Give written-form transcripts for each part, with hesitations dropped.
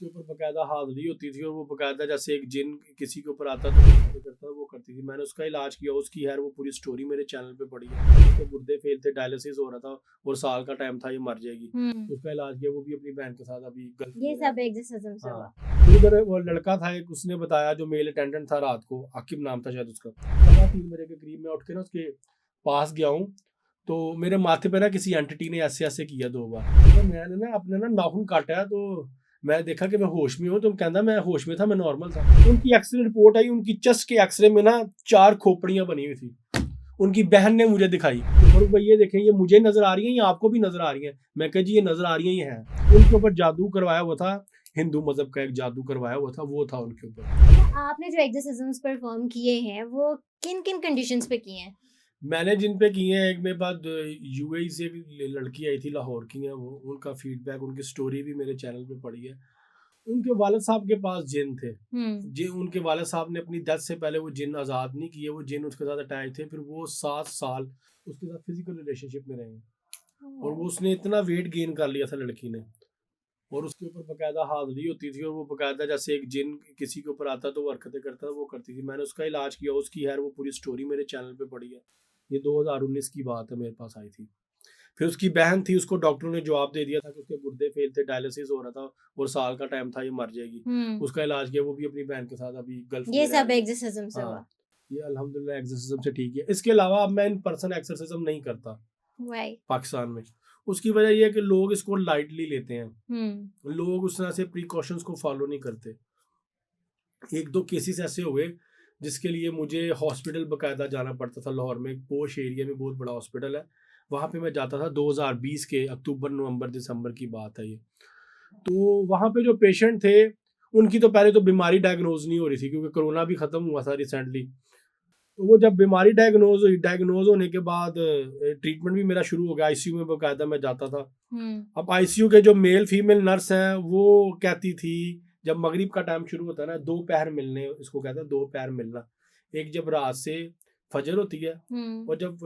उसके ऊपर बाकायदा हाज़िरी होती थी और वो बाकायदा जैसे एक जिन किसी के ऊपर आता तो वो करता वो करती थी। मैंने उसका इलाज किया, उसकी खैर वो पूरी स्टोरी मेरे चैनल पे पड़ी है। उसके गुर्दे फेल थे, डायलिसिस हो रहा था और साल का टाइम था, ये मर जाएगी। उसका इलाज किया, वो भी अपनी बहन के साथ अभी गल्फ ये में रह सब एग्जिस्टिज्म से हुआ। हाँ। फिर उधर वो लड़का था एक, उसने बताया जो मेल अटेंडेंट था रात को, आकिब नाम था शायद उसका। 3:15 के करीब मैं उठ के ना उसके पास गया हूँ, तो मेरे माथे पे ना किसी एंटिटी ने ऐसे ऐसे किया 2 बार। तो मैंने ना अपने ना नाखून काटा है, तो मैं देखा कि मैं होश में हूँ, तो कहता मैं होश में था, मैं नॉर्मल था। उनकी एक्सरे रिपोर्ट आई, उनकी चेस्ट के एक्सरे में ना 4 खोपड़ियाँ बनी हुई थी। उनकी बहन ने मुझे दिखाई, और भाई ये देखें, ये मुझे नजर आ रही है या आपको भी नजर आ रही है? मैं कहा जी ये नजर आ रही है, ये है। उनके ऊपर जादू करवाया हुआ था, हिंदू मजहब का एक जादू करवाया हुआ था, वो था उनके ऊपर। अच्छा, आपने जो एग्जिस्टिज्म्स परफॉर्म किए हैं वो किन किन कंडीशंस पे किए हैं? मैंने जिन पे किए हैं, एक मेरे बाद यूएई से एक लड़की आई थी, लाहौर की है वो, उनका फीडबैक, उनकी स्टोरी भी मेरे चैनल पे पड़ी है। उनके वालिद साहब के पास जिन थे, जी उनके वालिद साहब ने अपनी डेथ से पहले वो जिन आज़ाद नहीं किए, वो जिन उसके साथ अटैच थे, फिर वो 7 साल उसके साथ फिजिकल रिलेशनशिप में रहे, और वो उसने इतना वेट गेन कर लिया था लड़की ने, और उसके ऊपर बाकायदा हाज़िरी होती थी, और वो बाकायदा जैसे एक जिन किसी के ऊपर आता तो वो हरकतें करता वो करती थी। मैंने उसका इलाज किया, उसकी खैर वो पूरी स्टोरी मेरे चैनल पे पड़ी है। ये 2019 की बात है, मेरे पास आई थी। फिर उसकी बहन थी, उसको डॉक्टरों ने जवाब दे दिया था कि उसके गुर्दे फेल थे, डायलिसिस हो रहा था और साल का टाइम था, ये मर जाएगी। उसका इलाज किया, वो भी अपनी बहन के साथ अभी गल्फ ये में रह सब रही है। एग्जिस्टिज्म से हुआ। हाँ, ये अल्हम्दुलिल्लाह एक्सरसिज्म से ठीक है। इसके अलावा अब मैं इन पर्सन एक्सरसिज्म नहीं करता राइट। पाकिस्तान में। उसकी वजह ये है कि लोग इसको लाइटली लेते हैं, लोग उस तरह से प्रिकॉशंस को फॉलो नहीं करते। 1-2 केसेस ऐसे हुए जिसके लिए मुझे हॉस्पिटल बाकायदा जाना पड़ता था। लाहौर में एक पोश एरिया में बहुत बड़ा हॉस्पिटल है, वहाँ पे मैं जाता था। 2020 के अक्टूबर, नवंबर, दिसंबर की बात है ये। तो वहाँ पे जो पेशेंट थे, उनकी तो पहले तो बीमारी डायग्नोज नहीं हो रही थी, क्योंकि कोरोना भी ख़त्म हुआ था रिसेंटली। तो वो जब बीमारी डायग्नोज हुई, डायग्नोज होने के बाद ट्रीटमेंट भी मेरा शुरू हो गया। आईसीयू में बाकायदा मैं जाता था। अब आईसीयू के जो मेल फीमेल नर्स हैं, वो कहती थी, जब मगरिब का टाइम शुरू होता है ना, 2 पैर मिलने, इसको कहते हैं 2 पैर मिलना। एक जब रात से फजर होती है, और जब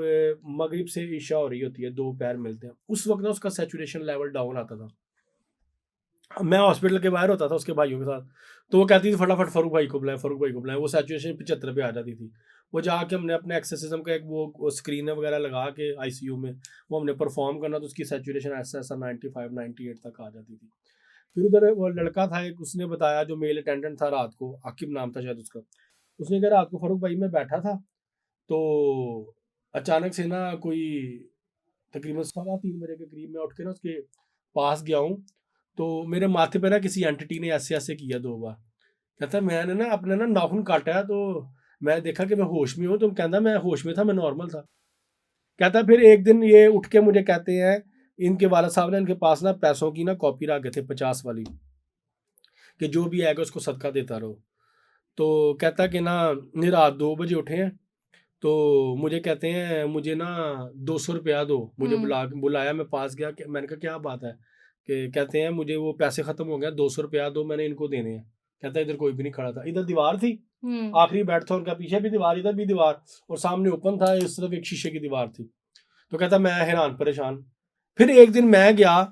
मगरिब से ईशा हो रही होती है, 2 पैर मिलते हैं। उस वक्त ना उसका सैचुरेशन लेवल डाउन आता था। मैं हॉस्पिटल के बाहर होता था उसके भाइयों के साथ, तो वो कहती थी फटाफट फारूक भाई को बुलाएं, फारूक भाई को बुलाएं। वो सैचुरेशन 75 पे आ जाती थी। वो जाके हमने अपने एक्सरसिज्म का एक वो स्क्रीन वगैरह लगा के आईसीयू में वो हमने परफॉर्म करना, तो उसकी सैचुरेशन ऐसा ऐसा 95 98 तक आ जाती थी। फिर उधर वो लड़का था एक, उसने बताया जो मेल अटेंडेंट था रात को, आकिब नाम था शायद उसका। उसने कहा रात को फारूक भाई मैं बैठा था, तो अचानक से ना कोई तकरीबन 3:15 के करीब मैं उठ के ना उसके पास गया हूँ, तो मेरे माथे पे ना किसी एंटिटी ने ऐसे ऐसे किया 2 बार। कहता मैंने ना अपने ना नाखून काटा है, तो मैं देखा कि मैं होश में हूँ, तो कहता मैं होश में था, मैं नॉर्मल था। कहता फिर एक दिन ये उठ के मुझे कहते हैं, इनके वाला साहब ने इनके पास ना पैसों की ना कॉपी रख गए थे 50 वाली, कि जो भी आएगा उसको सदका देता रहो। तो कहता कि ना ये रात 2 बजे उठे हैं, तो मुझे कहते हैं मुझे ना 200 रुपया दो। मुझे बुलाया, मैं पास गया, मैंने कहा क्या बात है? कि कहते हैं मुझे वो पैसे खत्म हो गए, 200 रुपया दो, मैंने इनको देने हैं। कहता इधर कोई भी नहीं खड़ा था, इधर दीवार थी, आखिरी बेड था उनका, पीछे भी दीवार, इधर भी दीवार, और सामने ओपन था, इस तरफ एक शीशे की दीवार थी। तो कहता मैं हैरान परेशान। फिर एक दिन मैं गया,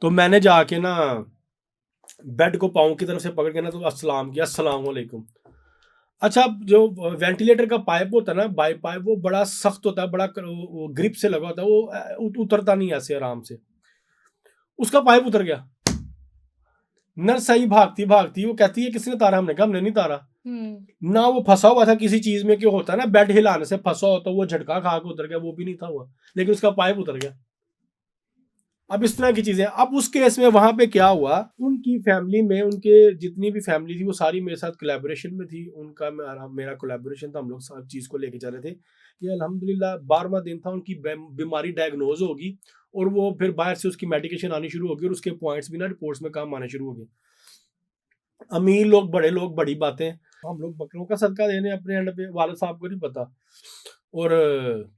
तो मैंने जाके ना बेड को पाँव की तरफ से पकड़ के ना, तो अस्सलाम किया, अस्सलाम वालेकुम। अच्छा, जो वेंटिलेटर का पाइप होता है ना, बाई पाइप, वो बड़ा सख्त होता है, बड़ा वो ग्रिप से लगा होता है, वो उतरता नहीं ऐसे आराम से। उसका पाइप उतर गया। नर्स आई भागती भागती, वो कहती है किसने तारा? हमने कहा हमने नहीं तारा। ना वो फंसा हुआ था किसी चीज में, क्यों होता है ना बेड हिलाने से फंसा होता, वो झटका खा के उतर गया, वो भी नहीं था हुआ, लेकिन उसका पाइप उतर गया। अब इस तरह की चीजें। अब उस केस में वहां पे क्या हुआ, उनकी फैमिली में, उनके जितनी भी फैमिली थी, वो सारी मेरे साथ कोलैबोरेशन में थी। उनका मेरा कोलैबोरेशन था, हम लोग सब चीज को लेके चले थे। ये अल्हम्दुलिल्लाह 12वां दिन था, उनकी बीमारी डायग्नोज होगी, और वो फिर बाहर से उसकी मेडिकेशन आनी शुरू होगी, और उसके पॉइंट्स भी ना रिपोर्ट्स में काम आने शुरू हो गए। अमीर लोग, बड़े लोग, बड़ी बातें। हम लोग बकरों का सदका देने अपने एंड पे, वाले साहब को नहीं पता। और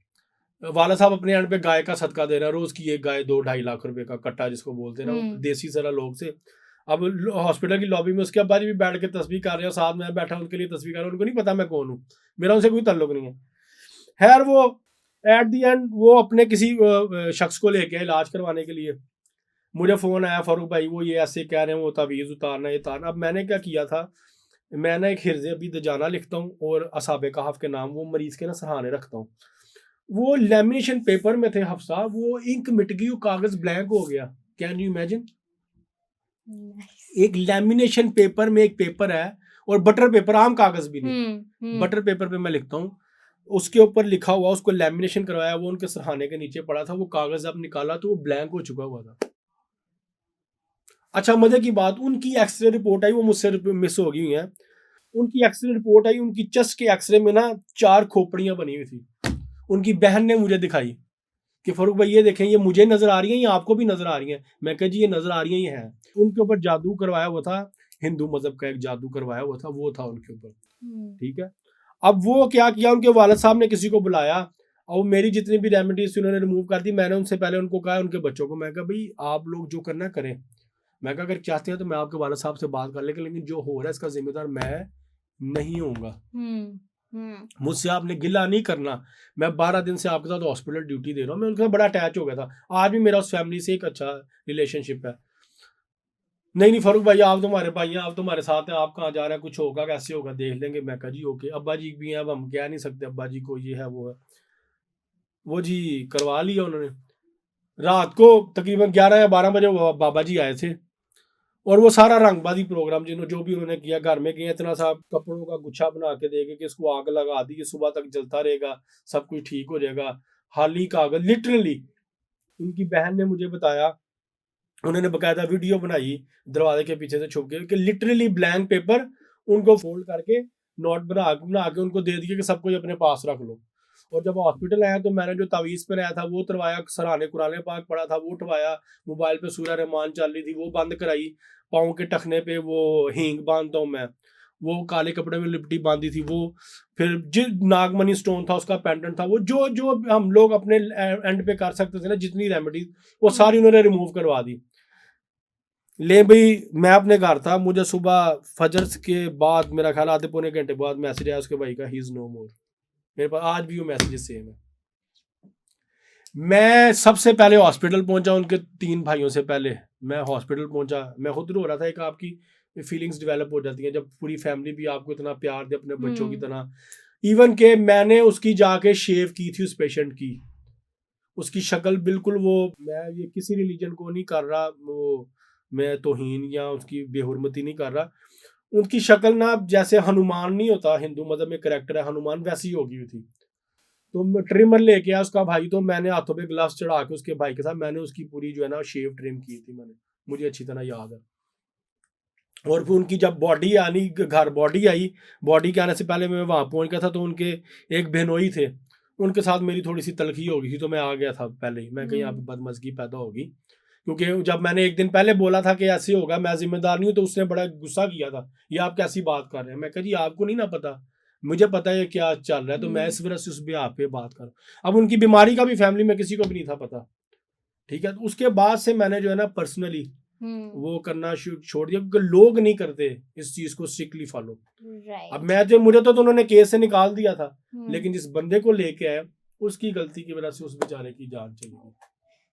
वाला साहब अपने एंड पे गाय का सदका दे रहा है, रोज की एक गाय 2-2.5 लाख रुपए का कट्टा, जिसको बोलते हैं ना, वो देसी जरा लोग से। अब हॉस्पिटल की लॉबी में उसके अब्बा जी भी बैठ के तस्बीह कर रहे हैं, साथ में बैठा उनके लिए तस्बीह कर रहा हूं। उनको नहीं पता मैं कौन हूँ, मेरा उनसे कोई ताल्लुक नहीं है। खैर वो एट दी एंड वो अपने किसी शख्स को लेके आए इलाज करवाने के लिए। मुझे फ़ोन आया, फारूक भाई वो ये ऐसे कह रहे हैं, वो तावीज़ उतारना, ये उतारना। अब मैंने क्या किया था, मैं ना एक हिर्ज़ अबी दजाना लिखता हूँ और असहाबे कहफ के नाम वो मरीज़ के ना सराहने रखता हूँ। वो लैमिनेशन पेपर में थे हफ्सा, वो इंक मिट गई, वो कागज़ ब्लैंक हो गया। Can you imagine? एक लैमिनेशन पेपर में एक पेपर है और बटर पेपर, आम कागज़ भी नहीं, बटर पेपर पे मैं लिखता हूँ, उसके ऊपर लिखा हुआ, उसको लैमिनेशन करवाया, वो उनके सराहने के नीचे पड़ा था, वो कागज़ अब निकाला तो वो ब्लैंक हो चुका हुआ था। अच्छा मजे की बात, उनकी एक्सरे रिपोर्ट आई, वो मुझसे मिस हो गई हुई है। उनकी एक्सरे रिपोर्ट आई, उनकी चेस्ट के एक्सरे में ना 4 खोपड़ियां बनी हुई थी। उनकी बहन ने मुझे दिखाई कि फारूक भाई ये देखें, ये मुझे नजर आ रही है, ये आपको भी नजर आ रही है। मैं कहा जी ये नजर आ रही है, ये है। उनके ऊपर जादू करवाया हुआ था, हिंदू मजहब का एक जादू करवाया हुआ था, वो था उनके ऊपर। ठीक है, अब वो क्या किया, उनके वालिद साहब ने किसी को बुलाया और मेरी जितनी भी रेमेडीज थी उन्होंने रिमूव कर दी। मैंने उनसे पहले उनको कहा, उनके बच्चों को, मैं कहा भाई आप लोग जो करना करें, मैं कहा अगर चाहते हैं तो मैं आपके वालिद साहब से बात कर लेकिन जो हो रहा है इसका जिम्मेदार मैं नहीं होऊंगा। मुझसे आपने गिला नहीं करना। मैं 12 दिन से आपके साथ हॉस्पिटल ड्यूटी दे रहा हूँ, मैं उनके साथ बड़ा अटैच हो गया था। आज भी मेरा उस फैमिली से एक अच्छा रिलेशनशिप है। नहीं नहीं फारूक भाई आप तुम्हारे भाई हैं, आप तुम्हारे साथ हैं, आप कहाँ जा रहे हैं, कुछ होगा कैसे होगा देख लेंगे। मैं कहा जी ओके। अब्बा जी भी हैं, अब हम कह नहीं सकते अब्बा जी को ये है वो है। वो जी करवा लिया उन्होंने। रात को तकरीबन 11 या 12 बजे बाबा जी आए थे और वो सारा रंगबाजी प्रोग्राम जो भी उन्होंने किया, घर में किया, इतना सा कपड़ों का गुच्छा बना के देके कि इसको आग लगा दी, सुबह तक जलता रहेगा, सब कुछ ठीक हो जाएगा। खाली कागज, लिटरली। उनकी बहन ने मुझे बताया, उन्होंने बकायदा वीडियो बनाई दरवाजे के पीछे से छुप के, कि लिटरली ब्लैंक पेपर उनको फोल्ड करके नोट बना बना के उनको दे दिए कि सब कुछ अपने पास रख लो। और जब हॉस्पिटल आया तो मैंने जो तावीज़ पे आया था वो उतरवाया, सराहने कुरान पाक पड़ा था वो उठवाया, मोबाइल पे सूरह रहमान चल रही थी वो बंद कराई, पाँव के टखने पे वो हींग बांधता हूँ मैं, वो काले कपड़े में लिपटी बांधी थी वो, फिर जो नागमणि स्टोन था उसका पेंडेंट था, वो जो जो हम लोग अपने एंड पे कर सकते थे ना, जितनी रेमेडीज वो सारी उन्होंने रिमूव करवा दी। ले भाई मैं अपने घर था, मुझे सुबह फजर के बाद मेरा ख्याल आधे पौने घंटे बाद मैसेज आया उसके भाई का, ही इज नो मोर। मेरे पास आज भी वो मैसेज सेम है। मैं सबसे पहले हॉस्पिटल पहुंचा, उनके 3 भाइयों से पहले मैं हॉस्पिटल पहुंचा। मैं खुद रो रहा था। एक आपकी फीलिंग्स डेवलप हो जाती हैं जब पूरी फैमिली भी आपको इतना प्यार दे अपने बच्चों की तरह। इवन के मैंने उसकी जाके शेव की थी उस पेशेंट की, उसकी शक्ल बिल्कुल वो, मैं ये किसी रिलीजन को नहीं कर रहा, वो मैं तौहीन या उसकी बेहुरमती नहीं कर रहा। उनकी शक्ल ना जैसे हनुमान नहीं होता हिंदू मजहब में करेक्टर है हनुमान, वैसी हो गई थी। तो ट्रिमर लेके आया उसका भाई, तो मैंने हाथों पे ग्लव्स चढ़ा के उसके भाई के साथ मैंने उसकी पूरी जो है ना शेव ट्रिम की थी मैंने, मुझे अच्छी तरह याद है। और फिर उनकी जब बॉडी आनी, घर बॉडी आई, बॉडी के आने से पहले मैं वहाँ पहुँच गया था, तो उनके एक बहनोई थे, उनके साथ मेरी थोड़ी सी तलखी हो गई थी, तो मैं आ गया था पहले ही। मैं कहीं यहाँ पे बदमज़गी पैदा होगी, क्योंकि जब मैंने एक दिन पहले बोला था कि ऐसे होगा, मैं जिम्मेदार नहीं हूँ, तो उसने बड़ा गुस्सा किया था, ये आप कैसी बात कर रहे हैं। मैं कहा जी आपको नहीं ना पता, मुझे पता है क्या चल रहा है, तो मैं इस वजह से उस ब्याह पे बात कर। अब उनकी बीमारी का भी फैमिली में किसी को भी नहीं था पता। ठीक है, तो उसके बाद से मैंने जो है ना पर्सनली वो करना छोड़ दिया, क्योंकि लोग नहीं करते इस चीज को स्ट्रिक्टली फॉलो। अब मैं जो, मुझे तो उन्होंने केस से निकाल दिया था, लेकिन जिस बंदे को लेके आया उसकी गलती की वजह से उस बेचारे की जान चली गई।